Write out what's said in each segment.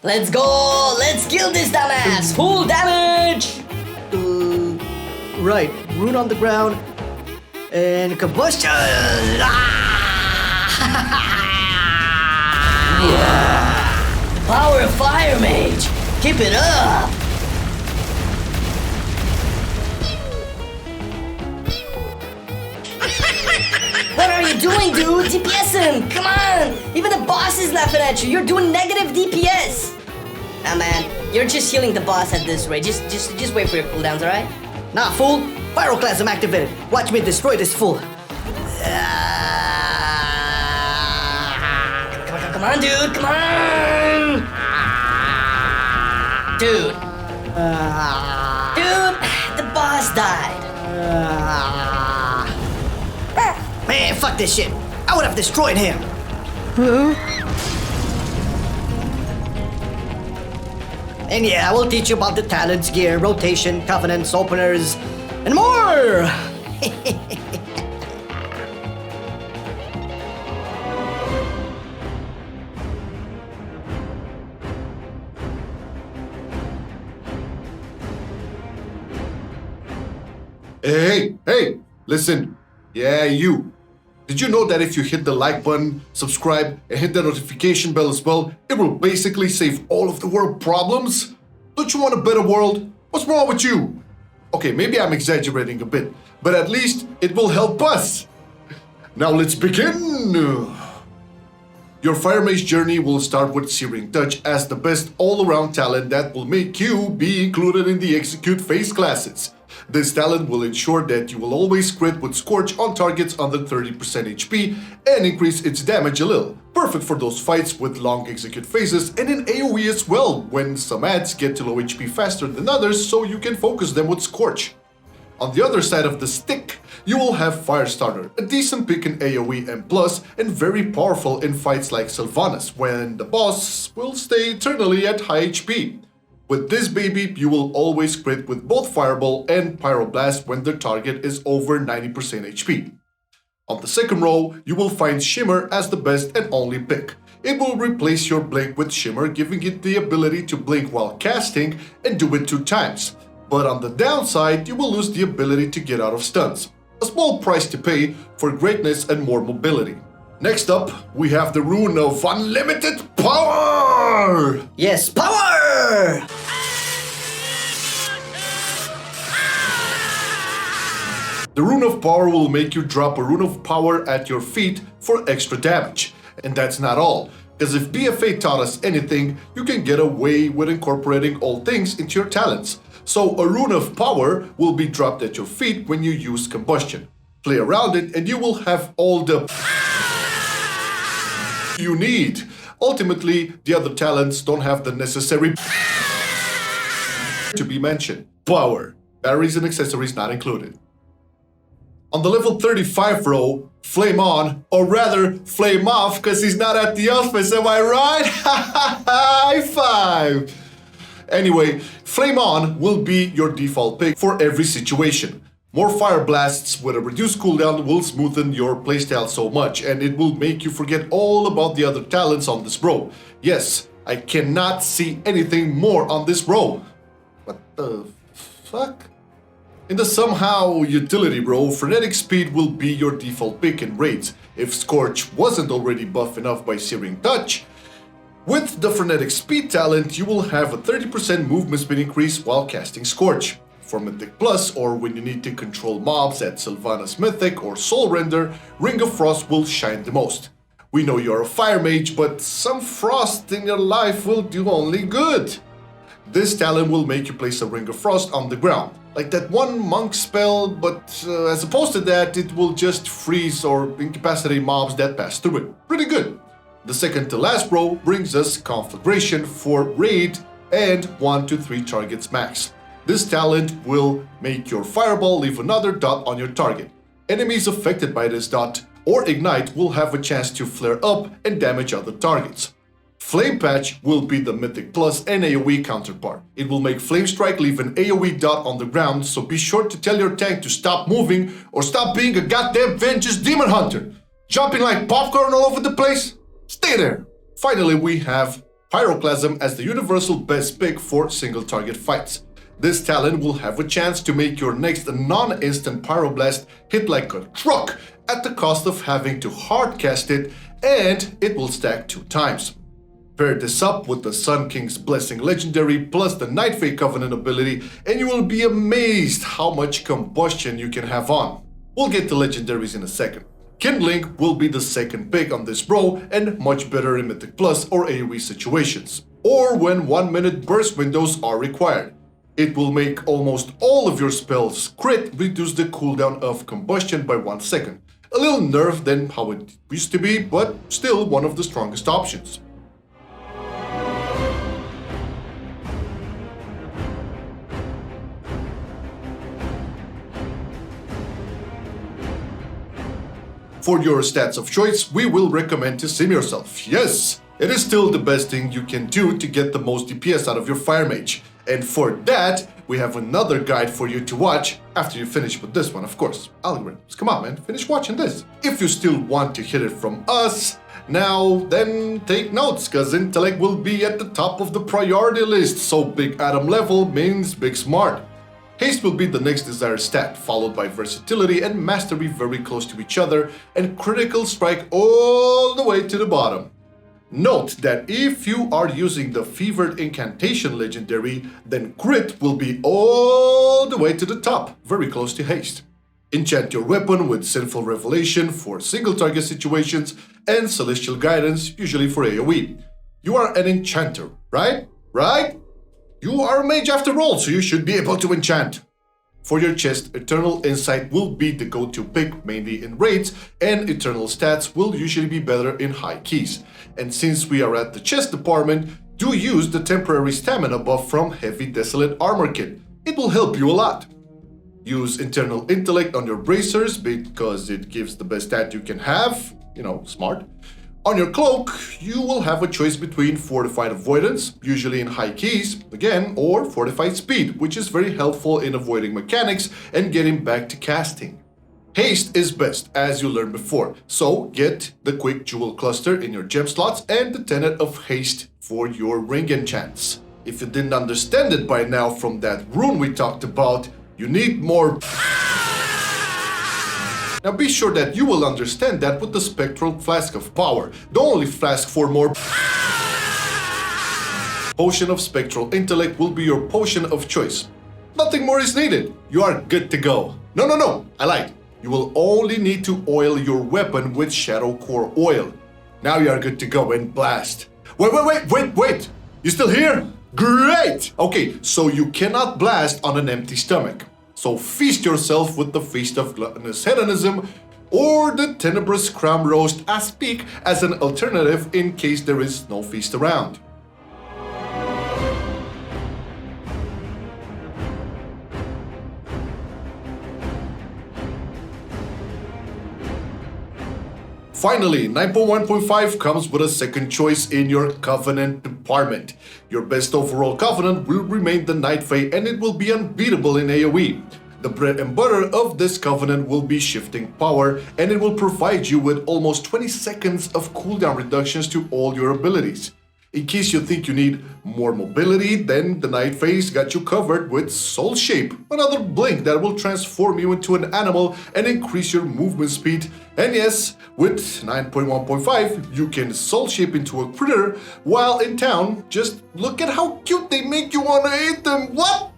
Let's go! Let's kill this dumbass! Full damage! Right, rune on the ground, and combustion! Yeah. Power of Fire Mage! Keep it up! What are you doing, dude? DPS him! Come on! Even the boss is laughing at you. You're doing negative DPS! Nah, man. You're just healing the boss at this rate. Just wait for your cooldowns, alright? Nah, fool! Pyroclasm activated. Watch me destroy this fool. Come on, dude! Come on! Dude! Dude! The boss died! Man, fuck this shit. I would have destroyed him. And yeah, I will teach you about the talents, gear, rotation, covenants, openers, and more! Hey, listen. Yeah, you. Did you know that if you hit the like button, subscribe, and hit the notification bell as well, it will basically save all of the world problems? Don't you want a better world? What's wrong with you? Okay, maybe I'm exaggerating a bit, but at least it will help us. Now let's begin. Your Fire Mage journey will start with Searing Touch as the best all-around talent that will make you be included in the Execute phase classes. This talent will ensure that you will always crit with Scorch on targets under 30% HP and increase its damage a little. Perfect for those fights with long execute phases and in AoE as well, when some ads get to low HP faster than others, so you can focus them with Scorch. On the other side of the stick, you will have Firestarter, a decent pick in AoE and plus, and very powerful in fights like Sylvanas, when the boss will stay eternally at high HP. With this baby, you will always crit with both Fireball and Pyroblast when the target is over 90% HP. On the second row, you will find Shimmer as the best and only pick. It will replace your Blink with Shimmer, giving it the ability to blink while casting and do it 2 times. But on the downside, you will lose the ability to get out of stuns. A small price to pay for greatness and more mobility. Next up, we have the rune of Unlimited Power! Yes, power! The Rune of Power will make you drop a Rune of Power at your feet for extra damage. And that's not all, because if BFA taught us anything, you can get away with incorporating all things into your talents. So a Rune of Power will be dropped at your feet when you use Combustion. Play around it and you will have all the you need. Ultimately, the other talents don't have the necessary to be mentioned. Power. Batteries and accessories not included. On the level 35 row, Flame On, or rather Flame Off, cause he's not at the office, am I right? High five! Anyway, Flame On will be your default pick for every situation. More Fire Blasts with a reduced cooldown will smoothen your playstyle so much, and it will make you forget all about the other talents on this row. Yes, I cannot see anything more on this row. What the fuck? In the somehow utility row, Frenetic Speed will be your default pick in raids, if Scorch wasn't already buff enough by Searing Touch. With the Frenetic Speed talent, you will have a 30% movement speed increase while casting Scorch. For Mythic Plus, or when you need to control mobs at Sylvanas Mythic or Soul Render, Ring of Frost will shine the most. We know you're a Fire Mage, but some Frost in your life will do only good. This talent will make you place a Ring of Frost on the ground, like that one monk spell, but as opposed to that, it will just freeze or incapacitate mobs that pass through it. Pretty good. The second to last row brings us Conflagration for raid and 1 to 3 targets max. This talent will make your Fireball leave another dot on your target. Enemies affected by this dot or ignite will have a chance to flare up and damage other targets. Flame Patch will be the Mythic Plus and AoE counterpart. It will make Flame Strike leave an AoE dot on the ground, so be sure to tell your tank to stop moving or stop being a goddamn Vengeance Demon Hunter. Jumping like popcorn all over the place? Stay there! Finally, we have Pyroclasm as the universal best pick for single target fights. This talent will have a chance to make your next non-instant Pyroblast hit like a truck at the cost of having to hardcast it, and it will stack 2 times. Pair this up with the Sun King's Blessing Legendary plus the Night Fae Covenant ability, and you will be amazed how much combustion you can have on. We'll get to Legendaries in a second. Kindling will be the second pick on this row and much better in Mythic Plus or AoE situations, or when 1-minute burst windows are required. It will make almost all of your spells crit, reduce the cooldown of combustion by 1 second. A little nerfed than how it used to be, but still one of the strongest options. For your stats of choice, we will recommend to sim yourself. Yes, it is still the best thing you can do to get the most DPS out of your Fire Mage. And for that, we have another guide for you to watch after you finish with this one, of course. Algorithms, come on man, finish watching this. If you still want to hit it from us, now then take notes, cause intellect will be at the top of the priority list, so big atom level means big smart. Haste will be the next desired stat, followed by versatility and mastery very close to each other, and critical strike all the way to the bottom. Note that if you are using the Fevered Incantation Legendary, then crit will be all the way to the top, very close to haste. Enchant your weapon with Sinful Revelation for single target situations and Celestial Guidance, usually for AoE. You are an enchanter, right? Right? You are a mage after all, so you should be able to enchant. For your chest, Eternal Insight will be the go-to pick, mainly in raids, and Eternal Stats will usually be better in high keys. And since we are at the chest department, do use the temporary stamina buff from Heavy Desolate Armor Kit. It will help you a lot. Use Internal Intellect on your bracers because it gives the best stat you can have, smart. On your cloak, you will have a choice between Fortified Avoidance, usually in high keys, again, or Fortified Speed, which is very helpful in avoiding mechanics and getting back to casting. Haste is best, as you learned before, so get the Quick Jewel Cluster in your gem slots and the Tenet of Haste for your ring enchants. If you didn't understand it by now from that rune we talked about, you need more. Now be sure that you will understand that with the Spectral Flask of Power, the only flask for more Potion of Spectral Intellect will be your potion of choice. Nothing more is needed. You are good to go. No, I lied. You will only need to oil your weapon with Shadow Core Oil. Now you are good to go and blast. Wait. You still here? Great! Okay, so you cannot blast on an empty stomach. So feast yourself with the Feast of Gluttonous Hedonism or the Tenebrous Crumb Roast Aspic as an alternative in case there is no feast around. Finally, 9.1.5 comes with a second choice in your Covenant department. Your best overall Covenant will remain the Night Fae and it will be unbeatable in AoE. The bread and butter of this Covenant will be Shifting Power and it will provide you with almost 20 seconds of cooldown reductions to all your abilities. In case you think you need more mobility, then the Night Fae's got you covered with Soul Shape, another blink that will transform you into an animal and increase your movement speed. And yes, with 9.1.5, you can Soul Shape into a critter while in town. Just look at how cute they make you want to eat them. What?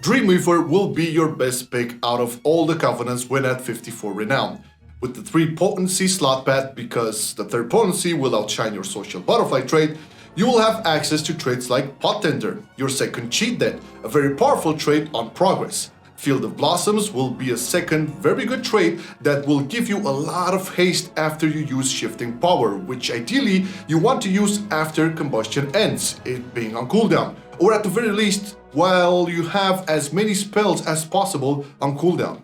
Dreamweaver will be your best pick out of all the Covenants when at 54 renown. With the 3 potency slot path, because the 3rd potency will outshine your social butterfly trait, you will have access to traits like Pot Tender, your second cheat dead, a very powerful trait on progress. Field of Blossoms will be a second very good trait that will give you a lot of haste after you use Shifting Power, which ideally you want to use after combustion ends, it being on cooldown, or at the very least while you have as many spells as possible on cooldown.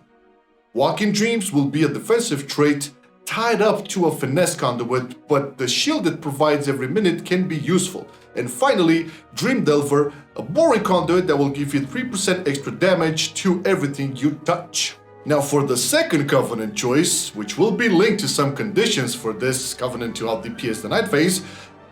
Walking Dreams will be a defensive trait tied up to a finesse conduit, but the shield it provides every minute can be useful. And finally, Dream Delver, a boring conduit that will give you 3% extra damage to everything you touch. Now for the second Covenant choice, which will be linked to some conditions for this Covenant to out DPS the Night Phase,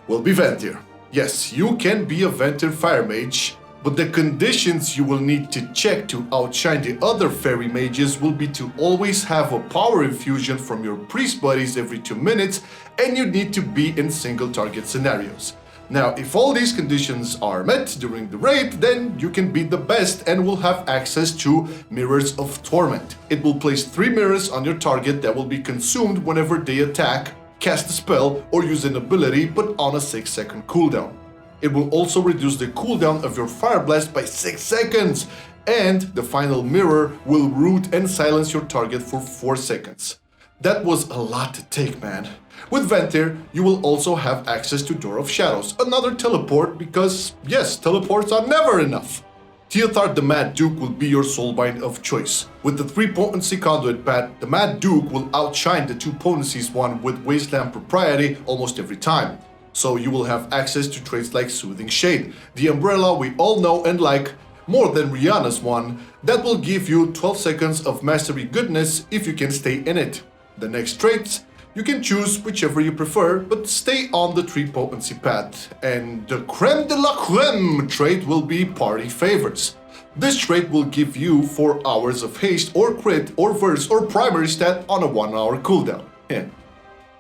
will be Ventir. Yes, you can be a Venter Fire Mage, but the conditions you will need to check to outshine the other Fairy Mages will be to always have a power infusion from your priest buddies every 2 minutes, and you need to be in single target scenarios. Now, if all these conditions are met during the raid, then you can be the best and will have access to Mirrors of Torment. It will place 3 mirrors on your target that will be consumed whenever they attack, cast a spell, or use an ability, but on a 6-second cooldown. It will also reduce the cooldown of your Fire Blast by 6 seconds, and the final mirror will root and silence your target for 4 seconds. That was a lot to take, man. With Venter, you will also have access to Door of Shadows, another teleport because, yes, teleports are never enough. Teothard the Mad Duke will be your Soulbind of choice. With the 3 potency conduit pad, the Mad Duke will outshine the 2 potencies one with Wasteland Propriety almost every time. So you will have access to traits like Soothing Shade, the umbrella we all know and like, more than Rihanna's one, that will give you 12 seconds of mastery goodness if you can stay in it. The next traits, you can choose whichever you prefer, but stay on the 3 potency path. And the creme de la creme trait will be Party Favors. This trait will give you 4 hours of haste or crit or verse or primary stat on a 1-hour cooldown.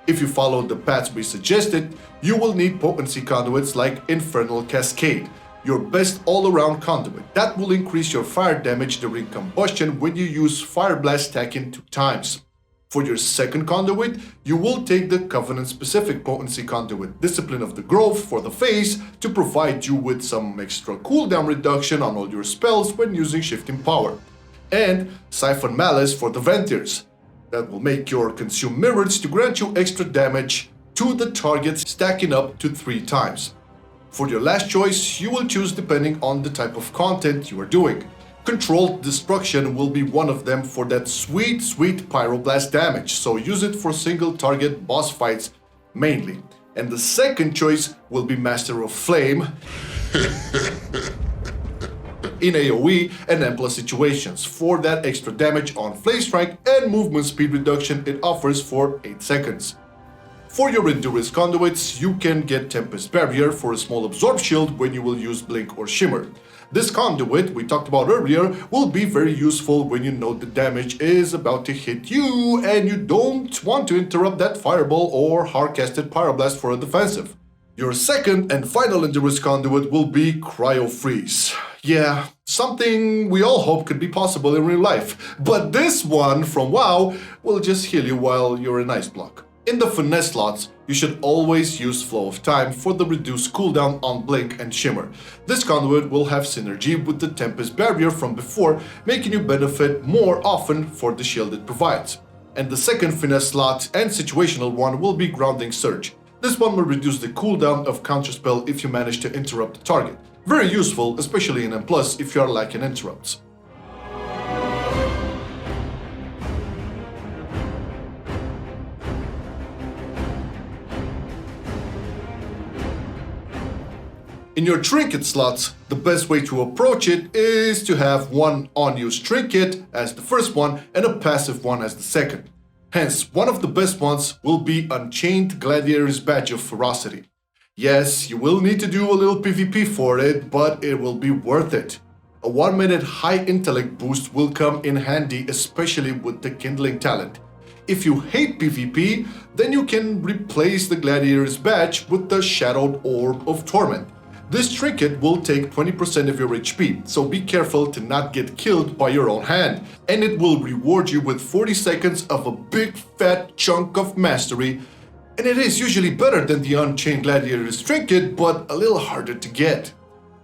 If you follow the paths we suggested, you will need potency conduits like Infernal Cascade, your best all-around conduit. That will increase your fire damage during combustion when you use Fire Blast stacking 2 times. For your second conduit, you will take the Covenant-specific potency conduit, Discipline of the Grove for the phase, to provide you with some extra cooldown reduction on all your spells when using Shifting Power. And Siphon Malice for the Venters. That will make your Consume Mirrors to grant you extra damage to the target, stacking up to 3 times. For your last choice, you will choose depending on the type of content you are doing. Controlled Destruction will be one of them for that sweet Pyroblast damage, so use it for single target boss fights mainly. And the second choice will be Master of Flame in AoE and M+ situations for that extra damage on Flame Strike and movement speed reduction it offers for 8 seconds. For your Endurance conduits, you can get Tempest Barrier for a small absorb shield when you will use Blink or Shimmer. This conduit we talked about earlier will be very useful when you know the damage is about to hit you and you don't want to interrupt that Fireball or hard-casted Pyroblast for a defensive. Your second and final Endurance conduit will be Cryo Freeze. Yeah, something we all hope could be possible in real life, but this one from WoW will just heal you while you're in Ice Block. In the finesse slots, you should always use Flow of Time for the reduced cooldown on Blink and Shimmer. This conduit will have synergy with the Tempest Barrier from before, making you benefit more often for the shield it provides. And the second finesse slot and situational one will be Grounding Surge. This one will reduce the cooldown of Counterspell if you manage to interrupt the target. Very useful, especially in M+, if you are lacking interrupts. In your trinket slots, the best way to approach it is to have one unused trinket as the first one and a passive one as the second. Hence, one of the best ones will be Unchained Gladiator's Badge of Ferocity. Yes, you will need to do a little PvP for it, but it will be worth it. A 1-minute high intellect boost will come in handy, especially with the Kindling talent. If you hate PvP, then you can replace the Gladiator's Badge with the Shadowed Orb of Torment. This trinket will take 20% of your HP, so be careful to not get killed by your own hand. And it will reward you with 40 seconds of a big fat chunk of mastery. And it is usually better than the Unchained Gladiator's trinket, but a little harder to get.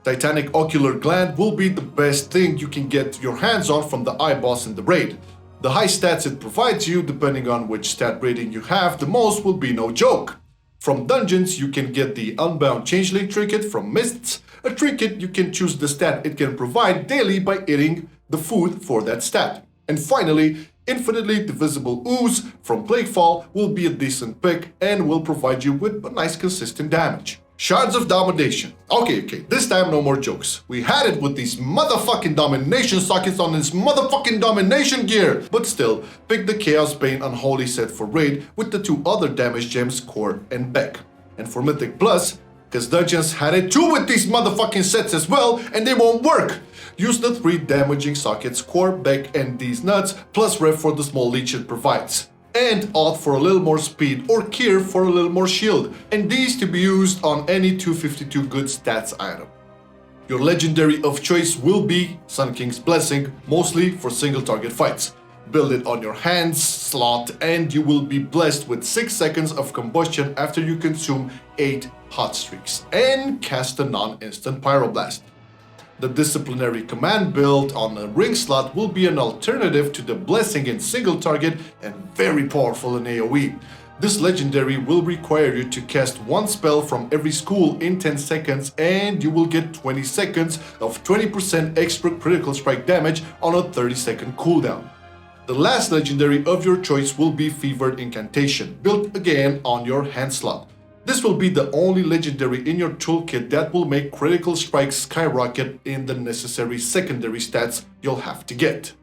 Titanic Ocular Gland will be the best thing you can get your hands on from the I-Boss in the raid. The high stats it provides you, depending on which stat rating you have the most, will be no joke. From dungeons, you can get the Unbound Changeling trinket from Mists, a trinket you can choose the stat it can provide daily by eating the food for that stat. And finally, Infinitely Divisible Ooze from Plaguefall will be a decent pick and will provide you with a nice consistent damage. Shards of Domination. Okay, this time no more jokes. We had it with these motherfucking domination sockets on this motherfucking domination gear. But still, pick the Chaos Bane Unholy set for raid with the 2 other damage gems, Core and Beck. And for Mythic Plus, Because Dungeons had it too with these motherfucking sets as well, and they won't work. Use the 3 damaging sockets, core, back, and these nuts, plus rev for the small leech it provides. And odd for a little more speed, or Kier for a little more shield, and these to be used on any 252 good stats item. Your legendary of choice will be Sun King's Blessing, mostly for single target fights. Build it on your hands slot and you will be blessed with 6 seconds of combustion after you consume 8 hot streaks, and cast a non-instant Pyroblast. The Disciplinary Command build on a ring slot will be an alternative to the Blessing in single target and very powerful in AoE. This legendary will require you to cast 1 spell from every school in 10 seconds and you will get 20 seconds of 20% extra critical strike damage on a 30-second cooldown. The last legendary of your choice will be Fevered Incantation, built again on your hand slot. This will be the only legendary in your toolkit that will make critical strikes skyrocket in the necessary secondary stats you'll have to get.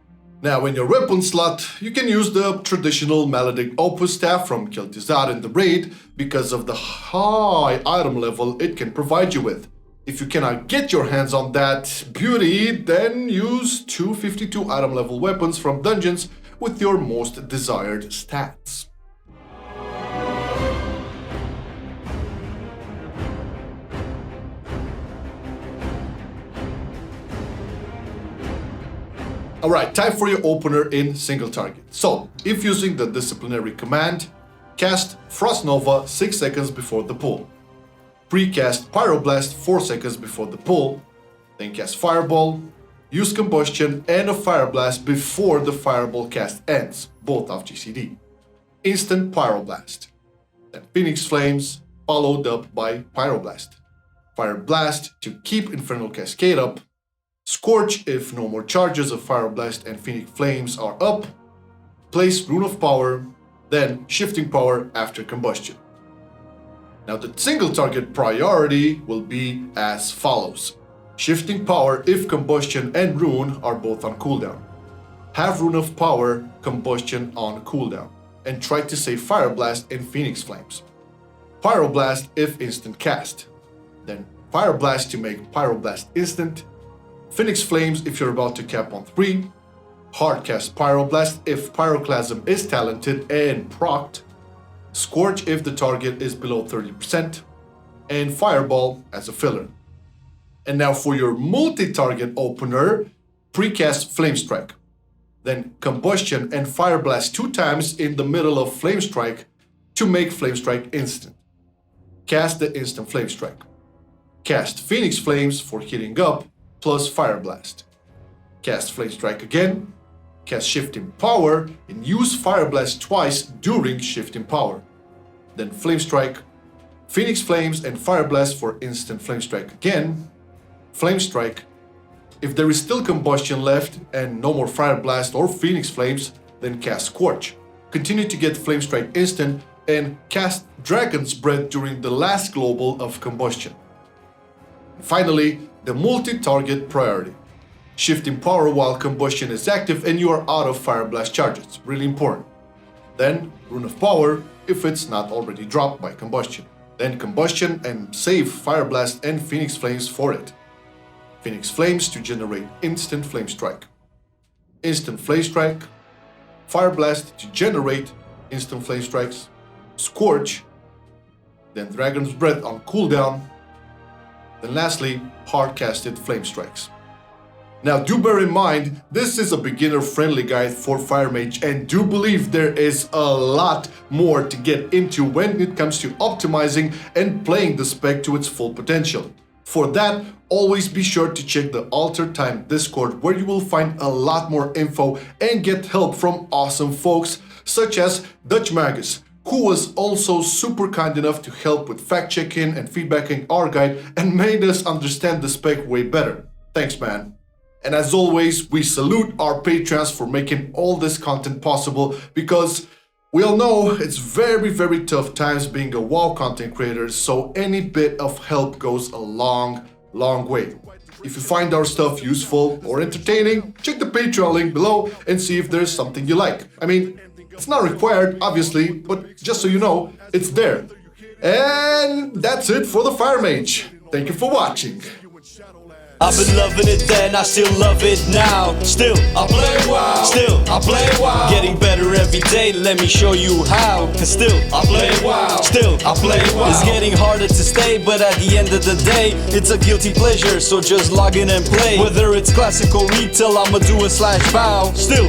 Now in your weapon slot, you can use the traditional Maledict Opus Staff from Kel'Thuzad in the raid because of the high item level it can provide you with. If you cannot get your hands on that beauty, then use 252 item level weapons from dungeons with your most desired stats. Alright, time for your opener in single target. So, if using the Disciplinary Command, cast Frost Nova 6 seconds before the pull. Pre-cast Pyroblast 4 seconds before the pull. Then cast Fireball, use Combustion and a Fireblast before the Fireball cast ends, both off GCD. Instant Pyroblast. Then Phoenix Flames, followed up by Pyroblast. Fire Blast to keep Infernal Cascade up. Scorch if no more charges of Fire Blast and Phoenix Flames are up. Place Rune of Power, then Shifting Power after Combustion. Now the single target priority will be as follows. Shifting Power if Combustion and Rune are both on cooldown. Have Rune of Power, Combustion on cooldown, and try to save Fire Blast and Phoenix Flames. Pyroblast if instant cast. Then Fire Blast to make Pyroblast instant. Phoenix Flames if you're about to cap on 3, Hardcast Pyroblast if Pyroclasm is talented and procced, Scorch if the target is below 30%, and Fireball as a filler. And now for your multi-target opener, precast Flame Strike. Then Combustion and Fire Blast 2 times in the middle of Flame Strike to make Flame Strike instant. Cast the instant Flame Strike. Cast Phoenix Flames for heating up, plus Fire Blast. Cast Flame Strike again, cast Shifting Power, and use Fire Blast twice during Shifting Power. Then Flame Strike, Phoenix Flames and Fire Blast for instant Flame Strike again, Flame Strike. If there is still Combustion left and no more Fire Blast or Phoenix Flames, then cast Scorch. Continue to get Flame Strike instant and cast Dragon's Breath during the last global of Combustion. And finally, the multi-target priority. Shifting Power while Combustion is active and you are out of Fire Blast charges, really important. Then Rune of Power if it's not already dropped by Combustion. Then Combustion and save Fire Blast and Phoenix Flames for it. Phoenix Flames to generate instant Flame Strike. Instant Flame Strike. Fire Blast to generate instant Flame Strikes. Scorch. Then Dragon's Breath on cooldown. Then lastly, hard-casted Flame Strikes. Now do bear in mind, this is a beginner-friendly guide for Fire Mage and do believe there is a lot more to get into when it comes to optimizing and playing the spec to its full potential. For that, always be sure to check the Alter Time Discord where you will find a lot more info and get help from awesome folks such as Dutch Magus, who was also super kind enough to help with fact-checking and feedbacking our guide and made us understand the spec way better. Thanks, man. And as always, we salute our patrons for making all this content possible because we all know it's very tough times being a WoW content creator, so any bit of help goes a long way. If you find our stuff useful or entertaining, check the Patreon link below and see if there's something you like. I mean, it's not required, obviously, but just so you know, it's there. And that's it for the Fire Mage. Thank you for watching. I've been loving it then, I still love it now. Still, I play WoW. Still, I play WoW. Getting better every day, let me show you how. Cause still, I play WoW. Still, I play WoW. It's getting harder to stay, but at the end of the day, it's a guilty pleasure, so just log in and play. Whether it's classic or retail, I'ma do a /bow. Still,